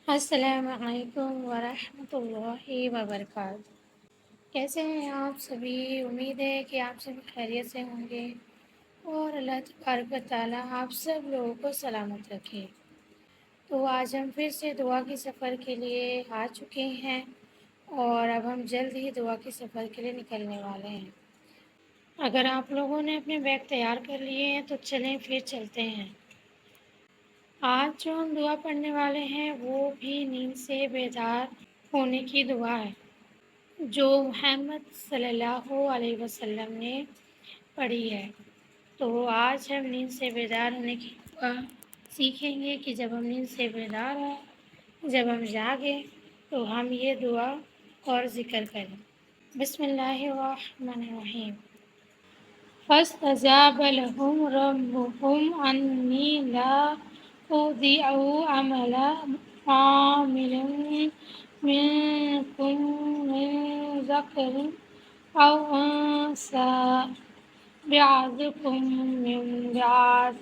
السلام علیکم ورحمۃ اللہ وبرکاتہ۔ کیسے ہیں آپ سبھی؟ امید ہے کہ آپ سب خیریت سے ہوں گے اور اللہ تبارک و تعالیٰ آپ سب لوگوں کو سلامت رکھے۔ تو آج ہم پھر سے دعا کی سفر کے لیے آ چکے ہیں اور اب ہم جلد ہی دعا کی سفر کے لیے نکلنے والے ہیں۔ اگر آپ لوگوں نے اپنے بیگ تیار کر لیے ہیں تو چلیں پھر چلتے ہیں۔ آج جو ہم دعا پڑھنے والے ہیں وہ بھی نیند سے بیدار ہونے کی دعا ہے جو محمد صلی اللہ علیہ وسلم نے پڑھی ہے۔ تو آج ہم نیند سے بیدار ہونے کی دعا سیکھیں گے کہ جب ہم نیند سے بیدار ہوں، جب ہم جاگیں تو ہم یہ دعا اور ذکر کریں۔ بسم اللہ الرحمن الرحیم۔ فاستجاب لهم ربهم أني لا أضيع عمل عامل منكم من ذكر أو أنثى بعضكم من بعض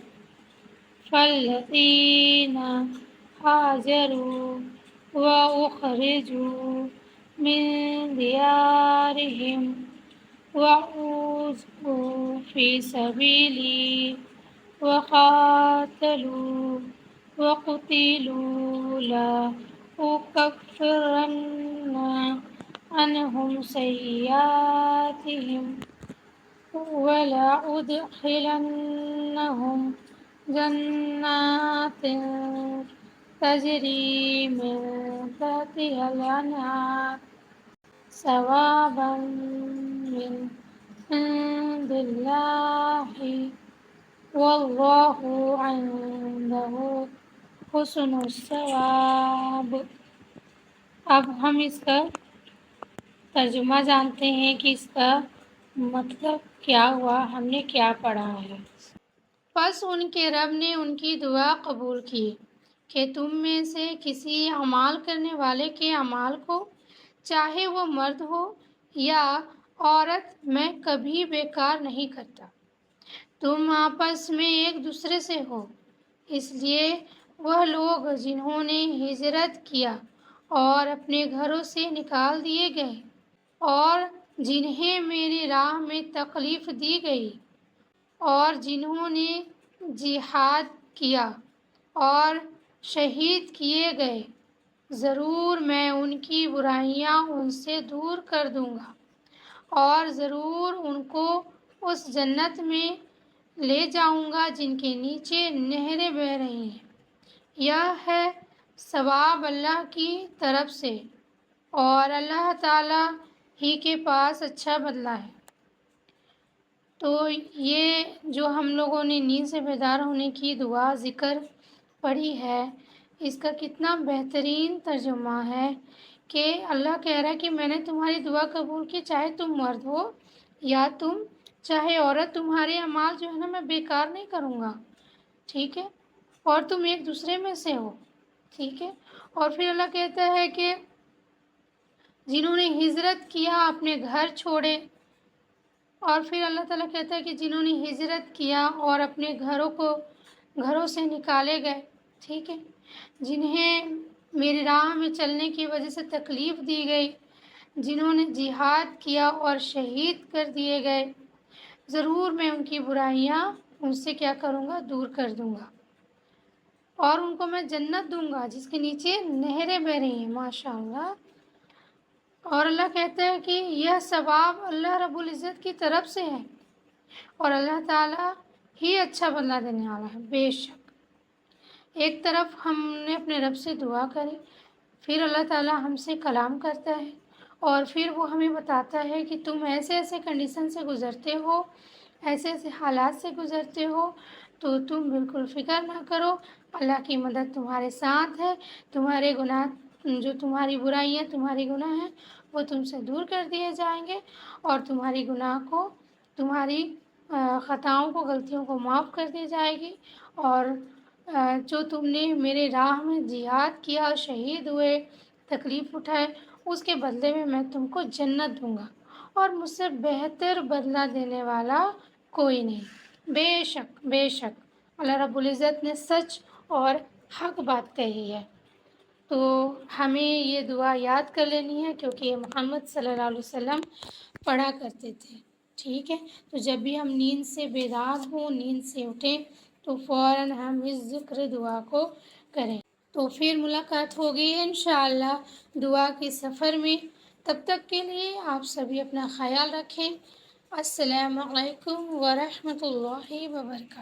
فالذين هاجروا وأخرجوا من ديارهم وأوذوا في سبيلي وقاتلوا وقتلوا لأكفرن عنهم سيئاتهم ولأدخلنهم جنات تجري من تحتها الأنهار ثوابا من عند الله والله عنده حسن الثواب۔ اب ہم اس کا ترجمہ جانتے ہیں کہ اس کا مطلب کیا ہوا، ہم نے کیا پڑھا ہے۔ پس ان کے رب نے ان کی دعا قبول کی کہ تم میں سے کسی اعمال کرنے والے کے اعمال کو، چاہے وہ مرد ہو یا عورت، میں کبھی بیکار نہیں کرتا۔ تم آپس میں ایک دوسرے سے ہو، اس لیے وہ لوگ جنہوں نے ہجرت کیا اور اپنے گھروں سے نکال دیے گئے اور جنہیں میری راہ میں تکلیف دی گئی اور جنہوں نے جہاد کیا اور شہید کیے گئے، ضرور میں ان کی برائیاں ان سے دور کر دوں گا اور ضرور ان کو اس جنت میں لے جاؤں گا جن کے نیچے نہریں بہہ رہی ہیں۔ یہ ہے ثواب اللہ کی طرف سے اور اللہ تعالیٰ ہی کے پاس اچھا بدلہ ہے۔ تو یہ جو ہم لوگوں نے نیند سے بیدار ہونے کی دعا ذکر پڑھی ہے، اس کا کتنا بہترین ترجمہ ہے کہ اللہ کہہ رہا ہے کہ میں نے تمہاری دعا قبول کی، چاہے تم مرد ہو یا تم چاہے عورت، تمہارے اعمال جو ہے نا میں بیکار نہیں کروں گا، ٹھیک ہے، اور تم ایک دوسرے میں سے ہو، ٹھیک ہے۔ اور پھر اللہ کہتا ہے کہ جنہوں نے ہجرت کیا، اپنے گھر چھوڑے، اور پھر اللہ تعالیٰ کہتا ہے کہ جنہوں نے ہجرت کیا اور اپنے گھروں سے نکالے گئے، ٹھیک ہے، جنہیں میری راہ میں چلنے کی وجہ سے تکلیف دی گئی، جنہوں نے جہاد کیا اور شہید کر دیے گئے، ضرور میں ان کی برائیاں ان سے کیا کروں گا، دور کر دوں گا، اور ان کو میں جنت دوں گا جس کے نیچے نہریں بہہ رہی ہیں، ماشاء اللہ۔ اور اللہ کہتا ہے کہ یہ ثواب اللہ رب العزت کی طرف سے ہے اور اللہ تعالیٰ ہی اچھا بدلہ دینے والا ہے۔ بے شک ایک طرف ہم نے اپنے رب سے دعا کری، پھر اللہ تعالیٰ ہم سے کلام کرتا ہے اور پھر وہ ہمیں بتاتا ہے کہ تم ایسے ایسے کنڈیشن سے گزرتے ہو، ایسے ایسے حالات سے گزرتے ہو، تو تم بالکل فکر نہ کرو، اللہ کی مدد تمہارے ساتھ ہے، تمہارے گناہ، جو تمہاری برائیاں، تمہاری گناہ ہیں، وہ تم سے دور کر دیے جائیں گے اور تمہاری گناہ کو، تمہاری خطاؤں کو، غلطیوں کو معاف کر دی جائے گی، اور جو تم نے میرے راہ میں جہاد کیا، شہید ہوئے، تکلیف اٹھائے، اس کے بدلے میں تم کو جنت دوں گا اور مجھ سے بہتر بدلہ دینے والا کوئی نہیں۔ بے شک بے شک اللہ رب العزت نے سچ اور حق بات کہی ہے۔ تو ہمیں یہ دعا یاد کر لینی ہے کیونکہ یہ محمد صلی اللہ علیہ وسلم پڑھا کرتے تھے، ٹھیک ہے؟ تو جب بھی ہم نیند سے بیدار ہوں، نیند سے اٹھیں تو فوراً ہم اس ذکر دعا کو کریں۔ تو پھر ملاقات ہوگی انشاءاللہ دعا کے سفر میں، تب تک کے لیے آپ سبھی اپنا خیال رکھیں۔ السلام علیکم ورحمۃ اللہ وبرکاتہ۔